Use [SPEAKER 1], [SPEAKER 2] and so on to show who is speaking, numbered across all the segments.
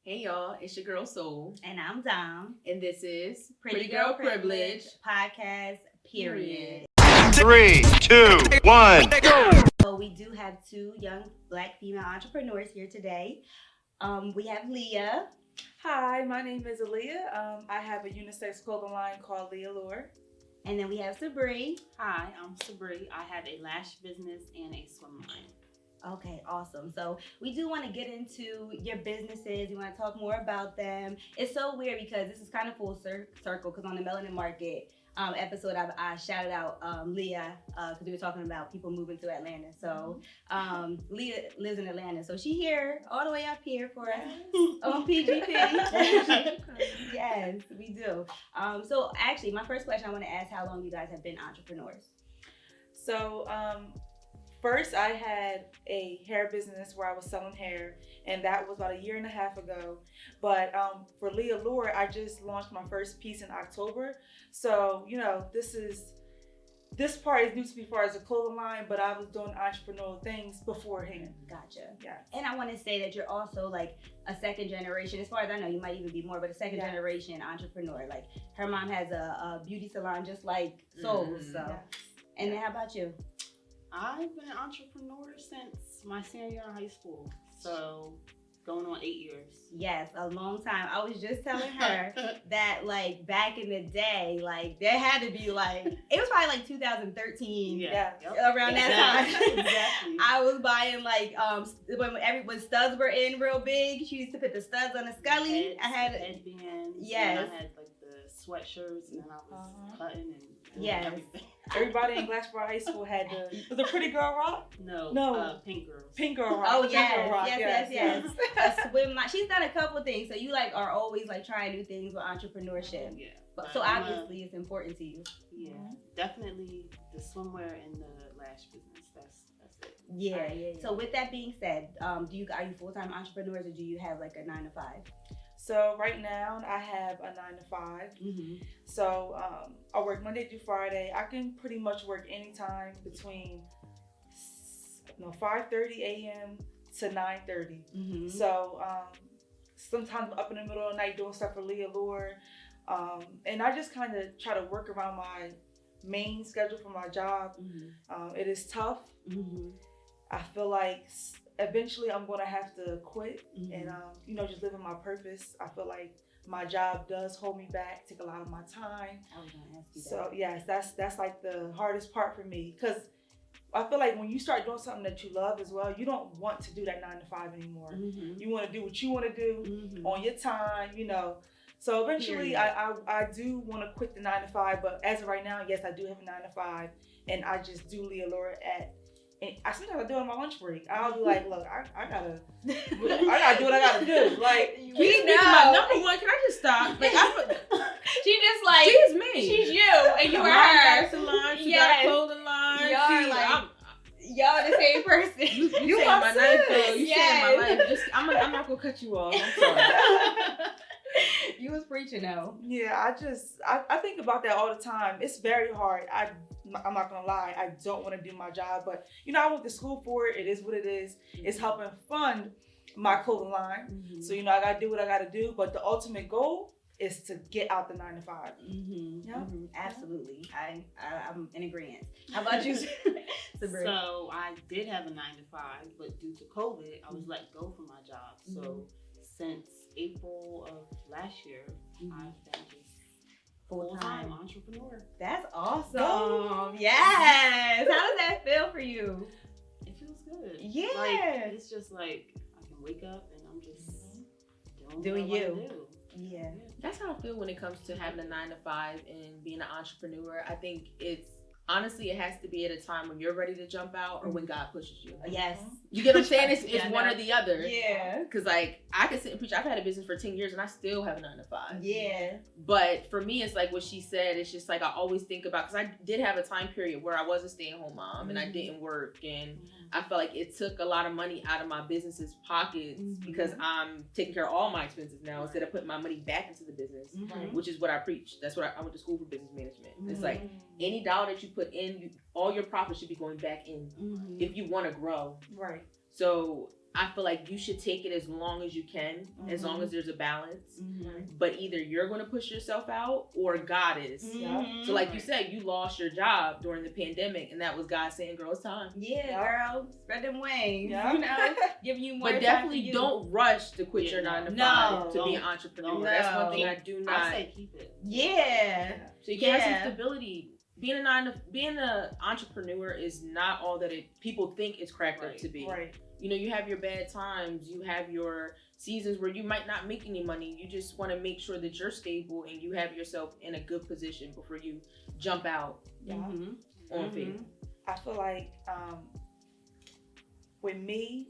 [SPEAKER 1] Hey y'all, it's your girl Soul.
[SPEAKER 2] And I'm Dom.
[SPEAKER 1] And this is
[SPEAKER 2] Pretty Girl Privilege Podcast, period.
[SPEAKER 3] 3, 2, 1, go!
[SPEAKER 2] So we do have two young Black female entrepreneurs here today. We have Leah.
[SPEAKER 4] Hi, my name is Aaliyah. I have a unisex clothing line called Aaliyah.
[SPEAKER 2] And then we have Sabrie.
[SPEAKER 5] Hi, I'm Sabrie. I have a lash business and a swim line.
[SPEAKER 2] Okay, awesome. So we do want to get into your businesses. We want to talk more about them. It's so weird because this is kind of full circle because on the Melanin Market episode, I shouted out Leah because we were talking about people moving to Atlanta. So Leah lives in Atlanta. So she here, all the way up here for us on PGP. Yes, we do. So actually, my first question I want to ask, how long you guys have been entrepreneurs?
[SPEAKER 4] So first I had a hair business where I was selling hair, and that was about 1.5 years ago. But for Aaliyah, I just launched my first piece in October. So, this part is new to me as far as a clothing line, but I was doing entrepreneurial things beforehand.
[SPEAKER 2] Gotcha.
[SPEAKER 4] Yeah.
[SPEAKER 2] And I want to say that you're also like a second generation, as far as I know, you might even be more, but a second generation entrepreneur. Like her mom has a beauty salon just like Soul's. So, and then how about you?
[SPEAKER 5] I've been an entrepreneur since my senior year in high school. So going on 8 years.
[SPEAKER 2] Yes, a long time. I was just telling her that like back in the day, like there had to be like, it was probably like 2013. Around that time.
[SPEAKER 5] Exactly.
[SPEAKER 2] I was buying like when studs were in real big, she used to put the studs on the scully. I had
[SPEAKER 5] headbands.
[SPEAKER 2] Yes.
[SPEAKER 5] And I had like the sweatshirts, and then I was cutting and
[SPEAKER 2] Yes.
[SPEAKER 5] everything.
[SPEAKER 4] Everybody in Glassboro High School had the Pretty Girl Rock?
[SPEAKER 5] No. Pink Girls.
[SPEAKER 4] Pink Girl Rock.
[SPEAKER 2] Oh
[SPEAKER 4] Pink Girl Rock.
[SPEAKER 2] yes. A swim line. She's done a couple of things, so you like are always like trying new things with entrepreneurship.
[SPEAKER 5] Yeah.
[SPEAKER 2] But so obviously it's important to you.
[SPEAKER 5] Yeah, definitely the swimwear and the lash business. That's it.
[SPEAKER 2] Yeah. So with that being said, are you full-time entrepreneurs or do you have like a 9-to-5?
[SPEAKER 4] So right now I have a 9-to-5.
[SPEAKER 2] Mm-hmm.
[SPEAKER 4] So I work Monday through Friday. I can pretty much work anytime between 5:30 a.m. to 9:30.
[SPEAKER 2] Mm-hmm.
[SPEAKER 4] So sometimes I'm up in the middle of the night doing stuff for Aaliyah. And I just kind of try to work around my main schedule for my job.
[SPEAKER 2] Mm-hmm.
[SPEAKER 4] It is tough.
[SPEAKER 2] Mm-hmm.
[SPEAKER 4] I feel like eventually I'm going to have to quit
[SPEAKER 2] Mm-hmm.
[SPEAKER 4] and, just live in my purpose. I feel like my job does hold me back, take a lot of my time.
[SPEAKER 2] I was going to ask you that.
[SPEAKER 4] So yes, that's like the hardest part for me, because I feel like when you start doing something that you love as well, you don't want to do that 9-to-5 anymore.
[SPEAKER 2] Mm-hmm.
[SPEAKER 4] You want to do what you want to do
[SPEAKER 2] Mm-hmm.
[SPEAKER 4] on your time, So eventually I do want to quit the 9-to-5, but as of right now, yes, I do have a 9-to-5, and I just do Aaliyah and sometimes I do it on my lunch break. I'll be like, look, I gotta do what I gotta do. Like,
[SPEAKER 1] We know. Number one, can I just stop? Like,
[SPEAKER 2] she just like
[SPEAKER 1] she's me.
[SPEAKER 2] She's you and you
[SPEAKER 1] Mom
[SPEAKER 2] are
[SPEAKER 1] got
[SPEAKER 2] her.
[SPEAKER 1] a salon. She
[SPEAKER 2] Yes.
[SPEAKER 1] got a clothing line.
[SPEAKER 2] Y'all the same person.
[SPEAKER 1] You saved
[SPEAKER 4] my
[SPEAKER 1] my life, though.
[SPEAKER 4] sis.
[SPEAKER 1] You
[SPEAKER 2] Yes.
[SPEAKER 1] saved my life. I'm not gonna cut you off. I'm sorry.
[SPEAKER 2] You was preaching though.
[SPEAKER 4] yeah, I think about that all the time. It's very hard. I'm not gonna lie, I don't want to do my job, but I went to school for it. It is what it is. It's helping fund my clothing line.
[SPEAKER 2] Mm-hmm.
[SPEAKER 4] So I gotta do what I gotta do. But the ultimate goal is to get out the 9-to-5.
[SPEAKER 2] Mm-hmm.
[SPEAKER 4] Yeah.
[SPEAKER 2] Mm-hmm. Absolutely. I'm in agreement. How about you, Sabrie?
[SPEAKER 5] So I did have a 9-to-5, but due to COVID, I was let go from my job. So since April of last year, I've been just full-time entrepreneur.
[SPEAKER 2] That's awesome.
[SPEAKER 4] Go.
[SPEAKER 2] Yes. How does that feel for you?
[SPEAKER 5] It feels good.
[SPEAKER 2] Yeah.
[SPEAKER 5] Like, it's just like I can wake up and I'm just doing what I wanna do.
[SPEAKER 2] Yeah.
[SPEAKER 1] That's how I feel when it comes to having a 9-to-5 and being an entrepreneur. I think honestly, it has to be at a time when you're ready to jump out or when God pushes you.
[SPEAKER 2] Yes.
[SPEAKER 1] You get what I'm saying? It's
[SPEAKER 2] Yeah,
[SPEAKER 1] one
[SPEAKER 2] no.
[SPEAKER 1] or the other.
[SPEAKER 2] Yeah.
[SPEAKER 1] Because like I can sit and preach. I've had a business for 10 years and I still have a 9-to-5.
[SPEAKER 2] Yeah.
[SPEAKER 1] But for me, it's like what she said. It's just like I always think about, because I did have a time period where I was a stay-at-home mom and I didn't work, and I felt like it took a lot of money out of my business's pockets because I'm taking care of all my expenses now instead of putting my money back into the business, which is what I preach. That's what I went to school for business management. It's like any dollar that you put in, all your profit should be going back in if you want to grow.
[SPEAKER 4] Right.
[SPEAKER 1] So I feel like you should take it as long as you can, as long as there's a balance.
[SPEAKER 2] Mm-hmm.
[SPEAKER 1] But either you're going to push yourself out or God is.
[SPEAKER 2] Mm-hmm.
[SPEAKER 1] So like you said, you lost your job during the pandemic, and that was God saying, girl, it's time.
[SPEAKER 2] Yeah, girl, spread them wings.
[SPEAKER 4] Yeah.
[SPEAKER 2] You know, giving you more
[SPEAKER 1] But
[SPEAKER 2] time
[SPEAKER 1] definitely
[SPEAKER 2] for you.
[SPEAKER 1] don't rush to quit your 9 to 5
[SPEAKER 2] No.
[SPEAKER 1] to be an entrepreneur.
[SPEAKER 5] No.
[SPEAKER 1] That's one thing I do not.
[SPEAKER 5] I say keep it.
[SPEAKER 2] Yeah.
[SPEAKER 1] So you can have
[SPEAKER 2] Yeah.
[SPEAKER 1] some stability. Being an entrepreneur is not all that people think it's cracked up to be.
[SPEAKER 4] Right.
[SPEAKER 1] You know, you have your bad times, you have your seasons where you might not make any money. You just want to make sure that you're stable and you have yourself in a good position before you jump out
[SPEAKER 4] Yeah.
[SPEAKER 2] Mm-hmm.
[SPEAKER 1] on faith.
[SPEAKER 4] I feel like with me,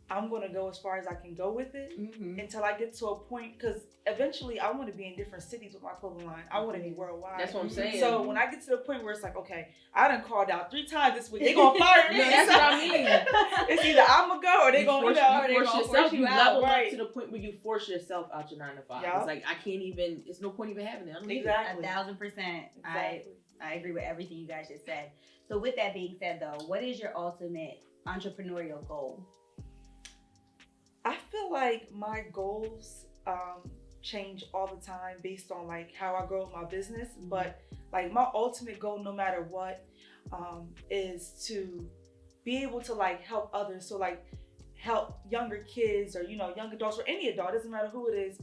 [SPEAKER 4] I'm going to go as far as I can go with it
[SPEAKER 2] Mm-hmm.
[SPEAKER 4] until I get to a point, because eventually I want to be in different cities with my clothing line. I want to be worldwide.
[SPEAKER 1] That's what I'm saying.
[SPEAKER 4] So when I get to the point where it's like, okay, I done called out 3 times this week, they gonna fire me.
[SPEAKER 1] No, that's what I mean.
[SPEAKER 4] It's either I'm gonna go or they gonna,
[SPEAKER 1] force,
[SPEAKER 4] or they
[SPEAKER 1] force
[SPEAKER 4] gonna
[SPEAKER 1] yourself.
[SPEAKER 4] force you out.
[SPEAKER 1] level
[SPEAKER 4] Right.
[SPEAKER 1] up to the point where you force yourself out your 9 to 5.
[SPEAKER 4] Yeah.
[SPEAKER 1] It's like I can't even. It's no point even having it. I don't need it.
[SPEAKER 4] Exactly.
[SPEAKER 2] 1,000%.
[SPEAKER 4] Exactly.
[SPEAKER 2] I agree with everything you guys just said. So with that being said, though, what is your ultimate entrepreneurial goal?
[SPEAKER 4] I feel like my goals change all the time based on like how I grow my business. But like my ultimate goal, no matter what, is to be able to like help others. So like help younger kids or, you know, young adults or any adult, doesn't matter who it is,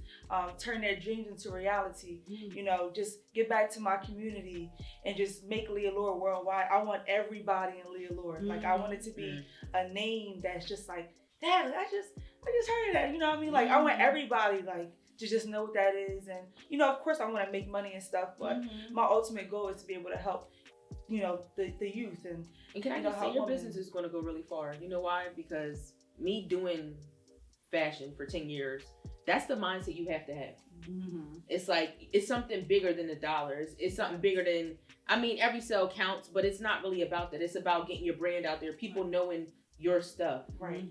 [SPEAKER 4] turn their dreams into reality. You know, just get back to my community and just make Aaliyah Lord worldwide. I want everybody in Aaliyah Lord. Like I want it to be a name that's just like, Dad, I just heard that, you know what I mean? Like I want everybody like to just know what that is. And, you know, of course I want to make money and stuff, but my ultimate goal is to be able to help, you know, the youth. And
[SPEAKER 1] can I just say your business is going to go really far. You know why? Because me doing fashion for 10 years, that's the mindset you have to have. It's like, it's something bigger than the dollars. It's something bigger than, I mean, every sale counts, but it's not really about that. It's about getting your brand out there, people knowing your stuff.
[SPEAKER 4] right.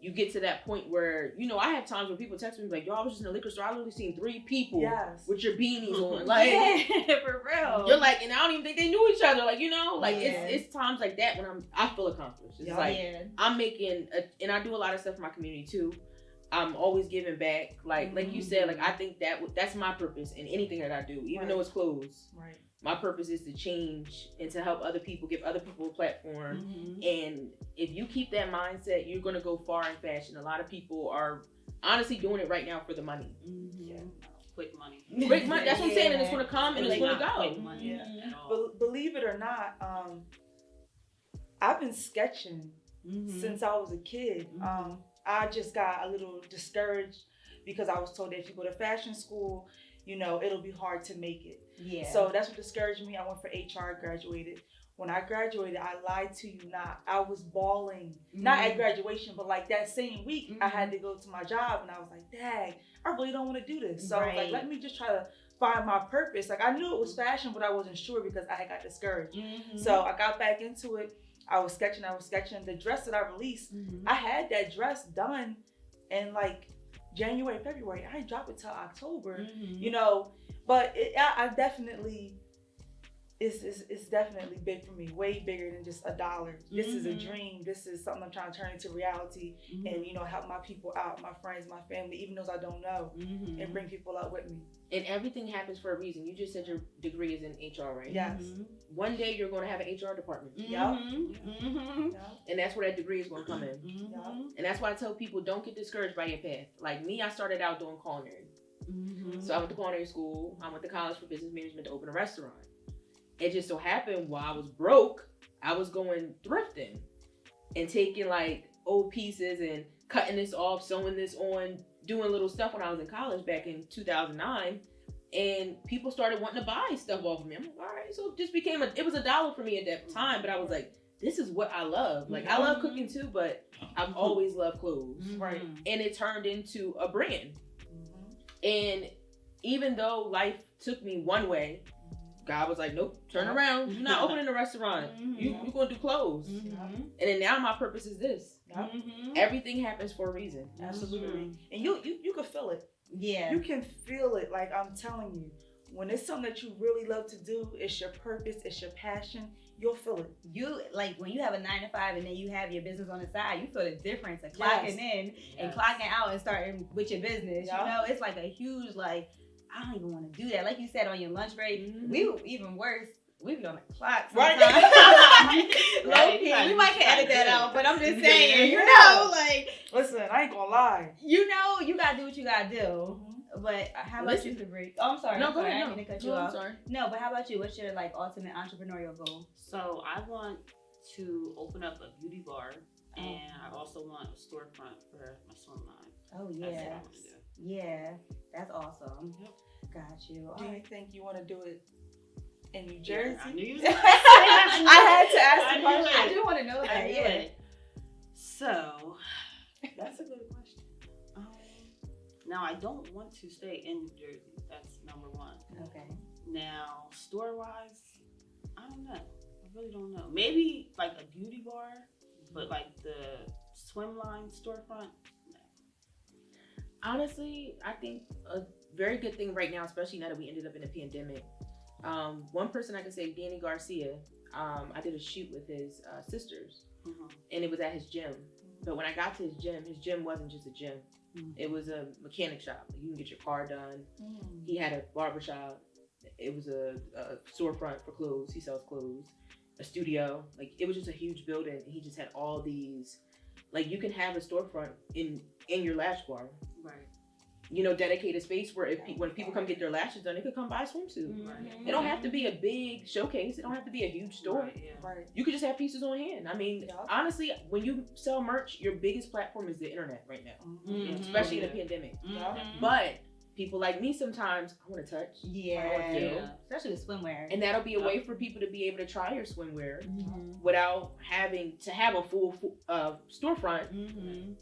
[SPEAKER 1] You get to that point where, you know, I have times where people text me like, yo, I was just in the liquor store, I literally seen 3 people
[SPEAKER 4] Yes.
[SPEAKER 1] with your beanies on. Like,
[SPEAKER 2] for real.
[SPEAKER 1] you're like, and I don't even think they knew each other. Like, you know, like
[SPEAKER 2] Yeah.
[SPEAKER 1] it's times like that when I feel accomplished. It's like I'm making and I do a lot of stuff for my community too. I'm always giving back. Like you said, like I think that's my purpose in anything that I do, even though it's clothes.
[SPEAKER 4] Right.
[SPEAKER 1] My purpose is to change and to help other people, give other people a platform. And if you keep that mindset, you're going to go far in fashion. A lot of people are honestly doing it right now for the money.
[SPEAKER 5] Yeah. Quick money.
[SPEAKER 1] Quick money. That's what I'm saying. And it's going to come and it's going to
[SPEAKER 5] Quick
[SPEAKER 1] go.
[SPEAKER 5] money
[SPEAKER 4] Yeah.
[SPEAKER 5] at all.
[SPEAKER 4] Believe it or not, I've been sketching since I was a kid. I just got a little discouraged because I was told that if you go to fashion school, you know, it'll be hard to make it.
[SPEAKER 2] Yeah.
[SPEAKER 4] So that's what discouraged me. I went for HR, graduated. When I graduated, I lied to you not. I was bawling. Not at graduation, but like that same week, I had to go to my job and I was like, dang, I really don't want to do this. So I was like, let me just try to find my purpose. Like I knew it was fashion, but I wasn't sure because I had got discouraged. So I got back into it. I was sketching. The dress that I released, I had that dress done in like January, February. I didn't drop it till October, you know, but I definitely, it's definitely big for me, way bigger than just $1. This is a dream. This is something I'm trying to turn into reality and, you know, help my people out, my friends, my family, even those I don't know, and bring people up with me.
[SPEAKER 1] And everything happens for a reason. You just said your degree is in HR, right?
[SPEAKER 4] Yes.
[SPEAKER 1] One day you're going to have an HR department.
[SPEAKER 4] Yep.
[SPEAKER 1] And that's where that degree is going to come in.
[SPEAKER 4] Yep.
[SPEAKER 1] And that's why I tell people, don't get discouraged by your path. Like me, I started out doing culinary. So I went to culinary school. I went to college for business management to open a restaurant. It just so happened while I was broke, I was going thrifting and taking like old pieces and cutting this off, sewing this on, doing little stuff when I was in college back in 2009. And people started wanting to buy stuff off of me. I'm like, all right. So it just became it was $1 for me at that time, but I was like, this is what I love. Like I love cooking too, but I've always loved clothes.
[SPEAKER 4] Right.
[SPEAKER 1] And it turned into a brand. And even though life took me one way, God was like, nope, turn around. You're not opening a restaurant. You're going to do clothes. And then now my purpose is this. Everything happens for a reason.
[SPEAKER 4] Absolutely. And you can feel it.
[SPEAKER 2] Yeah.
[SPEAKER 4] You can feel it. Like I'm telling you, when it's something that you really love to do, it's your purpose, it's your passion, you'll feel it.
[SPEAKER 2] You like when you have a 9 to 5 and then you have your business on the side, you feel the difference of clocking in and clocking out and starting with your business. You know, it's like a huge like, I don't even want to do that. Like you said on your lunch break, we were even worse. We be on the clock sometimes.
[SPEAKER 4] Right.
[SPEAKER 2] Low-key. We might can edit that out, but I'm just saying, you know, like.
[SPEAKER 4] Listen, I ain't gonna lie.
[SPEAKER 2] You know, you gotta do what you gotta do. But how about you, Sabrie? Oh, I'm sorry.
[SPEAKER 1] No, go ahead.
[SPEAKER 2] I didn't mean to cut you off.
[SPEAKER 1] I'm sorry.
[SPEAKER 2] No, but how about you? What's your like ultimate entrepreneurial goal?
[SPEAKER 5] So I want to open up a beauty bar, and I also want a storefront for my swim line.
[SPEAKER 2] Oh yeah.
[SPEAKER 5] That's what I want to do.
[SPEAKER 2] Yeah, that's awesome.
[SPEAKER 5] Yep.
[SPEAKER 2] Got you.
[SPEAKER 4] Do you think you want to do it in New Jersey?
[SPEAKER 5] I knew you was
[SPEAKER 2] I had to ask the question. I do want to know that.
[SPEAKER 5] I knew
[SPEAKER 2] Yeah.
[SPEAKER 5] it. So that's a good question. Now I don't want to stay in New Jersey. That's number one.
[SPEAKER 2] Okay.
[SPEAKER 5] Now store wise, I don't know. I really don't know. Maybe like a beauty bar, but like the swim line storefront. No.
[SPEAKER 1] Honestly, I think a very good thing right now, especially now that we ended up in a pandemic. One person I can say, Danny Garcia, I did a shoot with his sisters, and it was at his gym. But when I got to his gym wasn't just a gym. It was a mechanic shop. You can get your car done. He had a barber shop. It was a storefront for clothes. He sells clothes. A studio. Like, it was just a huge building. He just had all these, like, you can have a storefront in your lash bar.
[SPEAKER 5] Right.
[SPEAKER 1] You know, dedicated space where when people come get their lashes done, they could come buy a swimsuit. It don't have to be a big showcase. It don't have to be a huge store.
[SPEAKER 4] Right.
[SPEAKER 1] You could just have pieces on hand. I mean, honestly, when you sell merch, your biggest platform is the internet right now, especially in a pandemic. But people like me sometimes, I want to touch.
[SPEAKER 2] Yeah. Especially with swimwear.
[SPEAKER 1] And that'll be a way for people to be able to try your swimwear without having to have a full storefront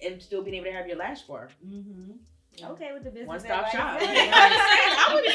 [SPEAKER 1] and still being able to have your lash bar.
[SPEAKER 2] Okay, with the business.
[SPEAKER 1] One-stop shop.
[SPEAKER 2] I would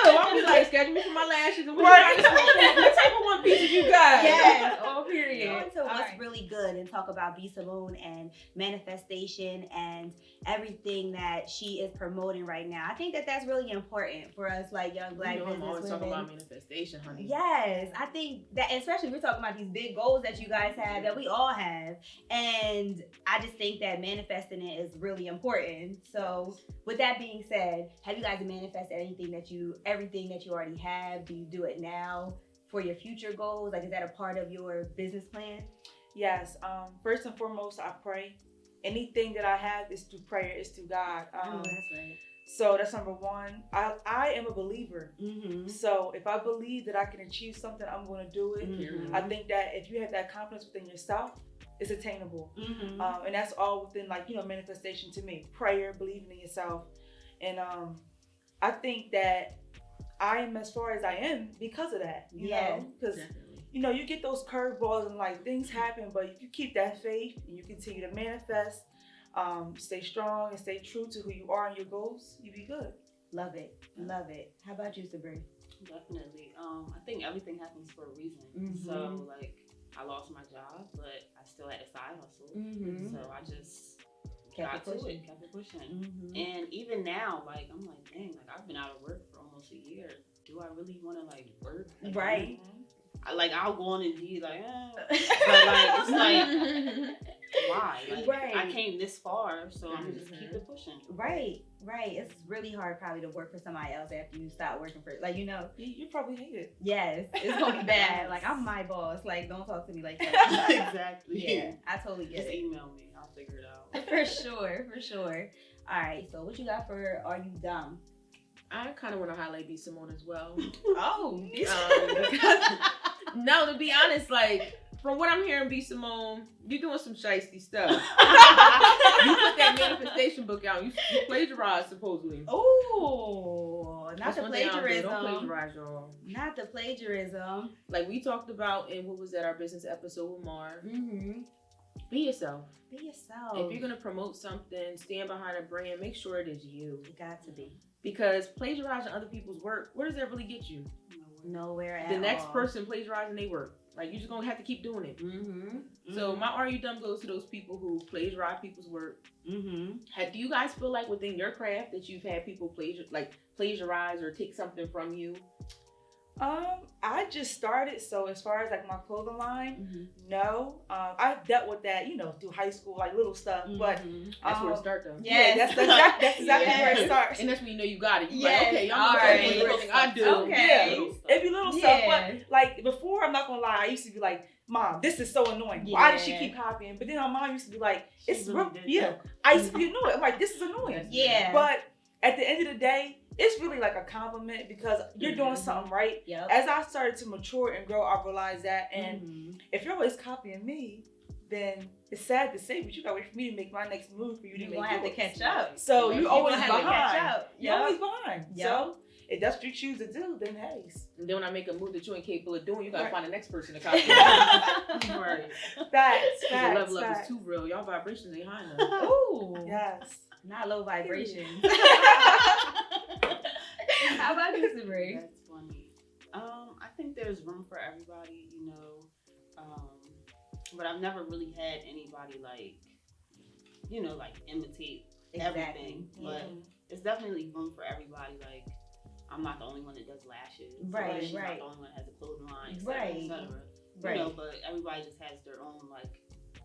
[SPEAKER 1] I'll be like, schedule me for my lashes and what type of one pieces you got?
[SPEAKER 2] Yes, all period. Go into what's really good and talk about B. Simone and manifestation and everything that she is promoting right now. I think that that's really important for us, like young Black business
[SPEAKER 1] I'm always
[SPEAKER 2] women.
[SPEAKER 1] talking about manifestation, honey.
[SPEAKER 2] Yes, I think that, especially we're talking about these big goals that you guys have, that we all have, and I just think that manifesting it is really important. So, with that being said, have you guys manifested everything that you already have? Do you do it now for your future goals? Like, is that a part of your business plan?
[SPEAKER 4] Yes. First and foremost, I pray. Anything that I have is through prayer, is through God.
[SPEAKER 2] That's right.
[SPEAKER 4] So that's number one. I am a believer. So if I believe that I can achieve something, I'm going to do it. I think that if you have that confidence within yourself, it's attainable. And that's all within, like, you know, manifestation to me. Prayer, believing in yourself. And I think that I am as far as I am because of that. You know? Because, you know, you get those curveballs and, like, things happen, but if you keep that faith and you continue to manifest, stay strong and stay true to who you are and your goals, you be good.
[SPEAKER 2] Love it. Love it. How about you, Sabrie?
[SPEAKER 5] Definitely. I think everything happens for a reason. So, like, I lost my job, but I still had a side hustle. So I just kept it pushing. And even now, like, I'm like, dang, like, I've been out of work for almost a year. Do I really want to, like, work? Like,
[SPEAKER 2] Right.
[SPEAKER 5] I'll go on Indeed, like, but, like, it's like, why? Like, I came this far, so I'm gonna just keep it pushing.
[SPEAKER 2] Right. It's really hard probably to work for somebody else after you stop working for, like, you know.
[SPEAKER 4] You probably hate it.
[SPEAKER 2] Yes, it's gonna be bad. Like, I'm my boss. Like, don't talk to me like that.
[SPEAKER 5] Exactly.
[SPEAKER 2] Yeah, I totally get
[SPEAKER 5] just
[SPEAKER 2] it.
[SPEAKER 5] email me. I'll figure it out.
[SPEAKER 2] For sure. All right, so what you got for Are You Dumb?
[SPEAKER 1] I kind of want to highlight B. Simone as well.
[SPEAKER 2] Oh.
[SPEAKER 1] No, to be honest, like, from what I'm hearing, B. Simone, you doing some shiesty stuff. You put that manifestation book out. You plagiarized, supposedly.
[SPEAKER 2] Oh, not
[SPEAKER 1] That's
[SPEAKER 2] the
[SPEAKER 1] one thing I'll do.
[SPEAKER 2] plagiarism.
[SPEAKER 1] Don't plagiarize, y'all.
[SPEAKER 2] Not the plagiarism.
[SPEAKER 1] Like we talked about in, what was that, our business episode with Mar. Be yourself.
[SPEAKER 2] Be yourself.
[SPEAKER 1] If you're going to promote something, stand behind a brand, make sure it is you.
[SPEAKER 2] You got to be.
[SPEAKER 1] Because plagiarizing other people's work, where does that really get you?
[SPEAKER 2] Nowhere at all.
[SPEAKER 1] The next person plagiarizing their work. Like, you're just gonna have to keep doing it.
[SPEAKER 2] Mm-hmm.
[SPEAKER 1] So my "Are you dumb" goes to those people who plagiarize people's work.
[SPEAKER 2] Mm-hmm.
[SPEAKER 1] Do you guys feel like within your craft that you've had people plagiarize or take something from you?
[SPEAKER 4] I just started, so as far as like my clothing line,
[SPEAKER 2] Mm-hmm.
[SPEAKER 4] no. I've dealt with that, through high school, like little stuff, but
[SPEAKER 1] That's where it starts, though.
[SPEAKER 4] yeah, that's exactly where it starts.
[SPEAKER 1] And that's when you know you got it. You're
[SPEAKER 2] Yes,
[SPEAKER 1] like, okay, y'all
[SPEAKER 2] all
[SPEAKER 1] know
[SPEAKER 2] right.
[SPEAKER 1] everything I do.
[SPEAKER 2] Okay.
[SPEAKER 4] It'd be little stuff, but like before, I'm not gonna lie, I used to be like, Mom, this is so annoying. Why does she keep copying? But then my mom used to be like, it's real, I used to be annoyed. I'm like, this is annoying.
[SPEAKER 2] Yeah.
[SPEAKER 4] But at the end of the day, it's really like a compliment because you're doing something right.
[SPEAKER 2] Yep.
[SPEAKER 4] As I started to mature and grow, I realized that. And
[SPEAKER 2] Mm-hmm.
[SPEAKER 4] if you're always copying me, then it's sad to say, but you gotta wait for me to make my next move for you to
[SPEAKER 2] You're
[SPEAKER 4] make
[SPEAKER 2] gonna have to
[SPEAKER 4] yours.
[SPEAKER 2] catch up.
[SPEAKER 4] So
[SPEAKER 2] You're
[SPEAKER 4] you always
[SPEAKER 2] gonna have to
[SPEAKER 4] behind.
[SPEAKER 2] catch up.
[SPEAKER 4] You're always behind.
[SPEAKER 2] Yep.
[SPEAKER 4] So if that's what you choose to do, then hey.
[SPEAKER 1] And then when I make a move that you ain't capable of doing, you gotta
[SPEAKER 4] Right.
[SPEAKER 1] find the next person to copy.
[SPEAKER 4] Right. Facts.
[SPEAKER 1] The level up is too real. Y'all vibrations ain't high enough.
[SPEAKER 2] Ooh.
[SPEAKER 4] Yes.
[SPEAKER 2] Not low vibrations. How about you, Sabrie?
[SPEAKER 5] That's funny. I think there's room for everybody, but I've never really had anybody like imitate everything. But it's definitely room for everybody. Like, I'm not the only one that does lashes.
[SPEAKER 2] Right,
[SPEAKER 5] She's
[SPEAKER 2] right.
[SPEAKER 5] not the only one that has a clothing line, et
[SPEAKER 2] Right.
[SPEAKER 5] cetera.
[SPEAKER 2] Right.
[SPEAKER 5] But everybody just has their own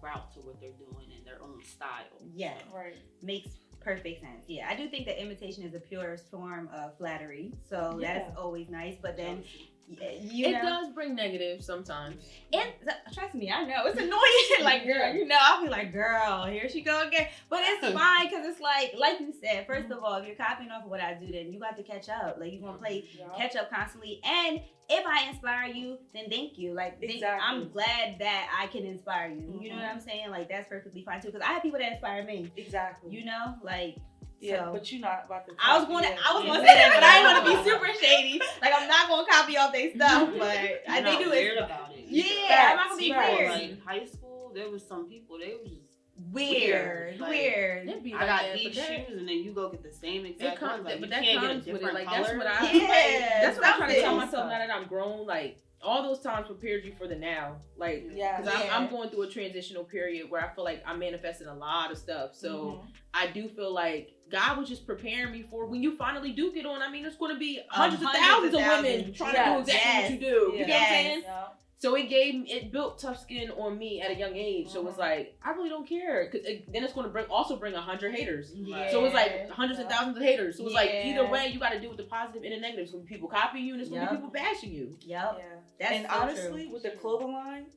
[SPEAKER 5] route to what they're doing and their own style.
[SPEAKER 2] Yes.
[SPEAKER 4] Right.
[SPEAKER 2] Makes perfect sense. Yeah, I do think that imitation is the purest form of flattery. So that's always nice. But then,
[SPEAKER 1] It does bring negative sometimes.
[SPEAKER 2] And trust me, I know it's annoying. Like, girl, I'll be like, girl, here she go again. But it's fine because it's like you said. First of all, if you're copying off of what I do, then you got to catch up. Like, you're gonna play catch up constantly. And if I inspire you, then thank you. Like, I'm glad that I can inspire you. You know what I'm saying? Like, that's perfectly fine too. Because I have people that inspire me.
[SPEAKER 4] Exactly.
[SPEAKER 2] Like.
[SPEAKER 4] Yeah,
[SPEAKER 2] So,
[SPEAKER 4] but you're not about to.
[SPEAKER 2] I was gonna say that, but I didn't want to be super shady. Like, I'm not gonna copy off their stuff, but they do
[SPEAKER 5] weird
[SPEAKER 2] it.
[SPEAKER 5] about it.
[SPEAKER 2] Yeah, I'm not gonna be weird.
[SPEAKER 5] Like high school, there was some people they was just
[SPEAKER 2] Weird.
[SPEAKER 5] Like,
[SPEAKER 1] It'd be
[SPEAKER 5] I
[SPEAKER 1] like
[SPEAKER 5] got
[SPEAKER 1] that,
[SPEAKER 5] these
[SPEAKER 1] but that-
[SPEAKER 5] shoes, and then you go get the same exact ones. Like,
[SPEAKER 1] but
[SPEAKER 5] you
[SPEAKER 1] that
[SPEAKER 5] can't get a
[SPEAKER 1] comes with it.
[SPEAKER 5] different
[SPEAKER 1] Like,
[SPEAKER 5] color.
[SPEAKER 1] that's what I.
[SPEAKER 2] Yeah,
[SPEAKER 1] That's what I'm trying to tell
[SPEAKER 2] something.
[SPEAKER 1] myself now that I'm grown. Like, all those times prepared you for the now. Like, because I'm going through a transitional period where I feel like I'm manifesting a lot of stuff. So I do feel like God was just preparing me for when you finally do get on. I mean, there's going to be hundreds of thousands of women trying to do exactly what you do. You get what I'm saying? So it built tough skin on me at a young age. So it's like, I really don't care. Cause then it's going to bring 100 haters.
[SPEAKER 2] Yeah.
[SPEAKER 1] So it's like hundreds of thousands of haters. So it's like, either way, you got to deal with the positive and the negative. It's going to be people copying you and it's going to be people bashing you.
[SPEAKER 2] Yep.
[SPEAKER 4] Yeah.
[SPEAKER 2] That's
[SPEAKER 4] and
[SPEAKER 2] so
[SPEAKER 4] honestly,
[SPEAKER 2] true.
[SPEAKER 4] with the clothing line,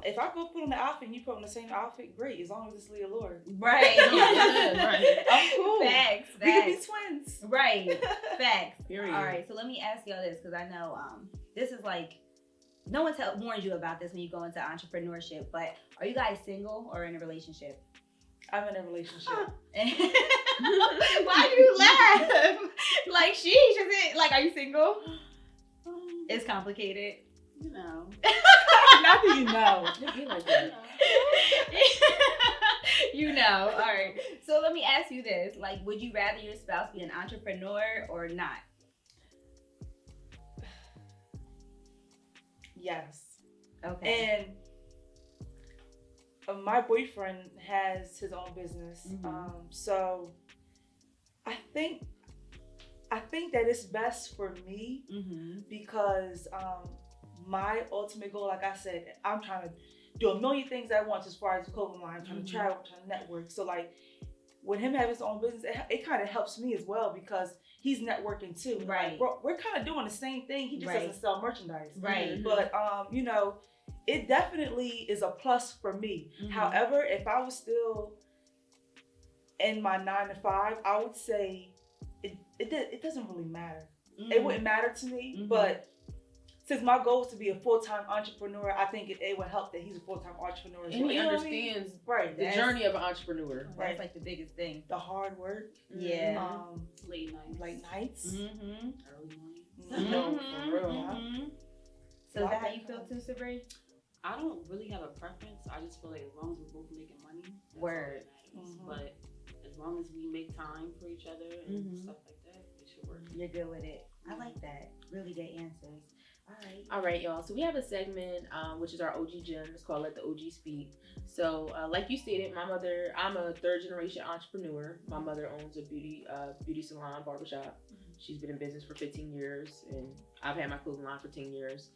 [SPEAKER 4] if I go put on the outfit and you put on the same outfit, great. As long as it's Leah Lord.
[SPEAKER 2] Right.
[SPEAKER 1] Right.
[SPEAKER 4] I'm cool.
[SPEAKER 2] Facts.
[SPEAKER 4] We could be twins.
[SPEAKER 2] Right. Facts.
[SPEAKER 1] Period.
[SPEAKER 2] All right. So let me ask y'all this, because I know this is like, no one warns you about this when you go into entrepreneurship, but are you guys single or in a relationship?
[SPEAKER 4] I'm in a relationship.
[SPEAKER 2] Why do you laugh? Like, she's like, are you single? It's complicated.
[SPEAKER 5] No.
[SPEAKER 4] Not that you know.
[SPEAKER 1] It be like that.
[SPEAKER 2] You know. All right. So let me ask you this. Like, would you rather your spouse be an entrepreneur or not?
[SPEAKER 4] Yes.
[SPEAKER 2] Okay.
[SPEAKER 4] And my boyfriend has his own business. So I think that it's best for me because my ultimate goal, like I said, I'm trying to do a million things at once as far as the clothing line, trying to travel, trying to network. So like with him having his own business, it kind of helps me as well because he's networking too.
[SPEAKER 2] Right.
[SPEAKER 4] Like, we're kind of doing the same thing. He just doesn't sell merchandise.
[SPEAKER 2] Right.
[SPEAKER 4] But it definitely is a plus for me. However, if I was still in my 9 to 5, I would say it doesn't really matter. It wouldn't matter to me, but since my goal is to be a full-time entrepreneur, I think it would help that he's a full-time entrepreneur.
[SPEAKER 1] And he understands the journey of an entrepreneur.
[SPEAKER 2] That's like the biggest thing.
[SPEAKER 4] The hard work.
[SPEAKER 2] Yeah.
[SPEAKER 5] Late nights.
[SPEAKER 2] Mm-hmm.
[SPEAKER 5] Early morning.
[SPEAKER 1] No, for real.
[SPEAKER 2] So is that how you feel too, Sabrie?
[SPEAKER 5] I don't really have a preference. I just feel like as long as we're both making money, that's
[SPEAKER 2] Word.
[SPEAKER 5] all that matters. But as long as we make time for each other and stuff like that, it should work.
[SPEAKER 2] You're good with it. I like that. Really good answers.
[SPEAKER 1] All right, y'all. So we have a segment, which is our OG gem. It's called Let the OG Speak. So, like you stated, I'm a third generation entrepreneur. My mother owns a beauty salon, barbershop. She's been in business for 15 years, and I've had my clothing line for 10 years.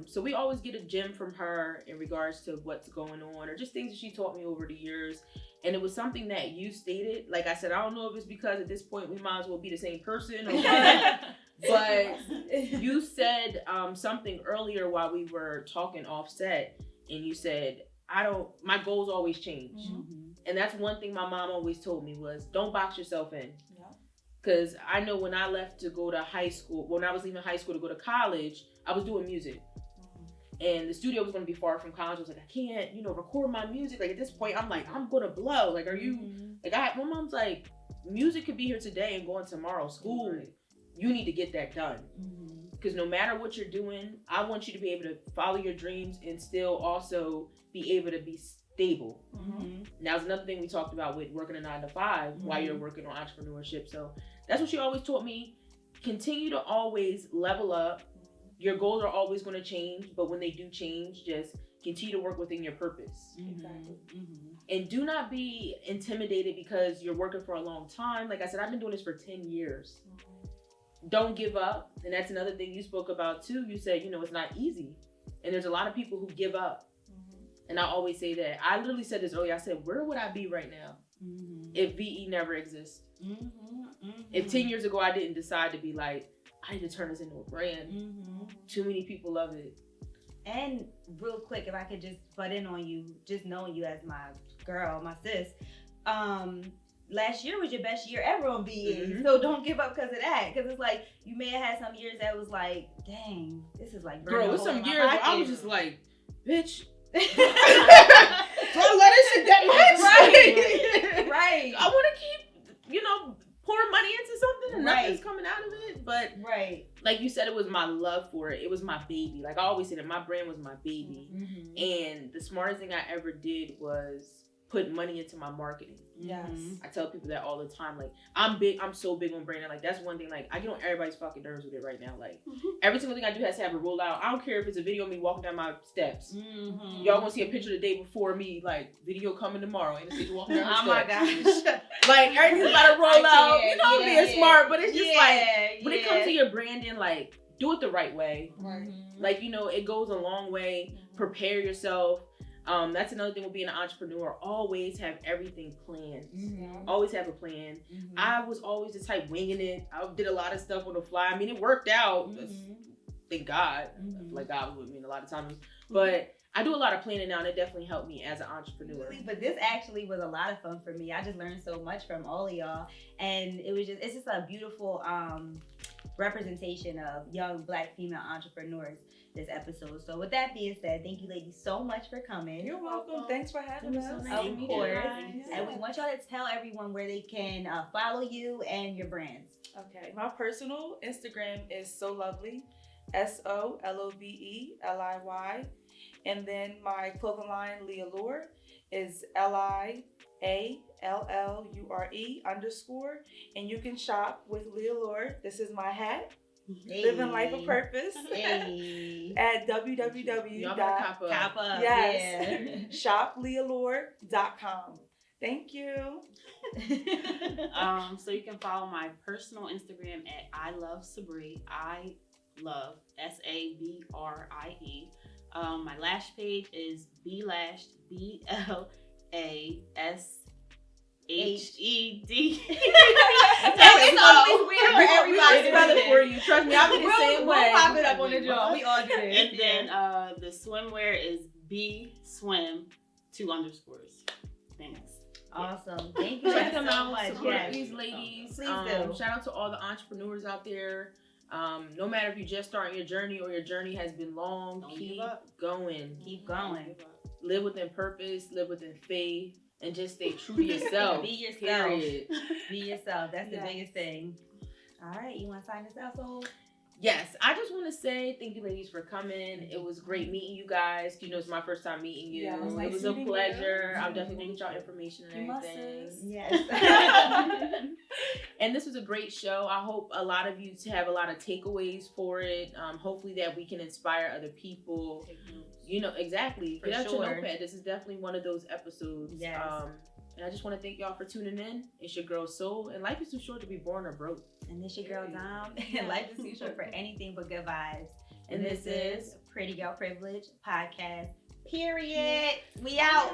[SPEAKER 1] So we always get a gem from her in regards to what's going on, or just things that she taught me over the years. And it was something that you stated. Like I said, I don't know if it's because at this point we might as well be the same person or what. But you said something earlier while we were talking offset, and you said, my goals always change. And that's one thing my mom always told me was, don't box yourself in. Because I know when I left to go to high school, when I was leaving high school to go to college, I was doing music. And the studio was going to be far from college. I was like, I can't, record my music. Like, at this point, I'm like, I'm going to blow. Like, are you, my mom's like, music could be here today and going tomorrow. School, you need to get that done. Because no matter what you're doing, I want you to be able to follow your dreams and still also be able to be stable. Now, it's another thing we talked about with working a 9 to 5 while you're working on entrepreneurship. So that's what she always taught me. Continue to always level up. Your goals are always going to change, but when they do change, just continue to work within your purpose.
[SPEAKER 4] Exactly.
[SPEAKER 1] And do not be intimidated because you're working for a long time. Like I said, I've been doing this for 10 years. Don't give up. And that's another thing you spoke about too. You said, it's not easy. And there's a lot of people who give up. And I always say that. I literally said this earlier. I said, where would I be right now if VE never exists? If 10 years ago I didn't decide to be like, I need to turn this into a brand. Too many people love it.
[SPEAKER 2] And real quick, if I could just butt in on you, just knowing you as my girl, my sis, last year was your best year ever on VE. So don't give up because of that. Because it's like, you may have had some years that was like, dang, this is like,
[SPEAKER 1] girl, with some years where I was just like, bitch. Don't let it sit that much.
[SPEAKER 2] Right.
[SPEAKER 1] I want to keep, pouring money into something and nothing's coming out of it. But like you said, it was my love for it. It was my baby. Like I always said, that my brand was my baby. And the smartest thing I ever did was put money into my marketing. I tell people that all the time. Like I'm so big on branding. Like that's one thing. Like I get on everybody's fucking nerves with it right now. Like every single thing I do has to have a rollout. I don't care if it's a video of me walking down my steps. Y'all want to see a picture the day before me? Like video coming tomorrow. Ain't a walking down the steps.
[SPEAKER 2] Oh my gosh.
[SPEAKER 1] Like everything's got to roll out. I'm being smart, but it's just when it comes to your branding, like do it the right way. Like it goes a long way. Prepare yourself. That's another thing with being an entrepreneur. Always have everything planned. Always have a plan. I was always the type winging it. I did a lot of stuff on the fly. I mean, it worked out. Thank God. I feel like God was with me a lot of times. But I do a lot of planning now, and it definitely helped me as an entrepreneur.
[SPEAKER 2] But this actually was a lot of fun for me. I just learned so much from all of y'all, and it's just a beautiful representation of young Black female entrepreneurs this episode. So with that being said, thank you ladies so much for coming.
[SPEAKER 4] You're welcome. Thanks for having us.
[SPEAKER 2] Of course. And we want y'all to tell everyone where they can follow you and your brands.
[SPEAKER 4] Okay. My personal Instagram is So Lovely, SOLOBELIY. And then my clothing line, Aaliyah, is LIALLURE_. And you can shop with Aaliyah. This is my hat. Living Life of Purpose at www.shopleallure.com. Thank you.
[SPEAKER 5] So you can follow my personal Instagram at I love Sabrie. I love SABRIE. My lash page is BLashed BLASHED.
[SPEAKER 2] It's always weird for everybody.
[SPEAKER 1] Spell it for you. Trust me, I'll be the same way.
[SPEAKER 2] We'll pop it up on the jaw. We all do this.
[SPEAKER 5] And then the swimwear is BSwim 2_. Thanks.
[SPEAKER 2] Awesome. Thank you
[SPEAKER 1] Check them
[SPEAKER 2] so
[SPEAKER 1] out.
[SPEAKER 2] much.
[SPEAKER 1] Support these ladies.
[SPEAKER 2] Please do.
[SPEAKER 1] Shout out to all the entrepreneurs out there. No matter if you're just starting your journey or your journey has been long, keep going.
[SPEAKER 2] Keep going.
[SPEAKER 1] Live within purpose, live within faith, and just stay true to yourself.
[SPEAKER 2] Be yourself.
[SPEAKER 1] Period.
[SPEAKER 2] Be yourself. That's the biggest thing. All right. You want to sign us out, Soul?
[SPEAKER 1] Yes, I just want to say thank you, ladies, for coming. It was great meeting you guys. You know, it's my first time meeting you.
[SPEAKER 4] Yeah, it was nice
[SPEAKER 1] It was a
[SPEAKER 4] meeting you.
[SPEAKER 1] pleasure. I'm definitely going to get y'all information and
[SPEAKER 4] You
[SPEAKER 1] everything.
[SPEAKER 4] must.
[SPEAKER 2] Yes.
[SPEAKER 1] And this was a great show. I hope a lot of you to have a lot of takeaways for it. Hopefully that we can inspire other people. You know, exactly.
[SPEAKER 2] For
[SPEAKER 1] Get out your
[SPEAKER 2] sure.
[SPEAKER 1] notepad. This is definitely one of those episodes.
[SPEAKER 2] Yes.
[SPEAKER 1] And I just want to thank y'all for tuning in. It's your girl Soul, and life is too short to be born or broke.
[SPEAKER 2] And this your girl Dom. And life is too short for anything but good vibes. And this is Pretty Girl Privilege Podcast. Period. We out.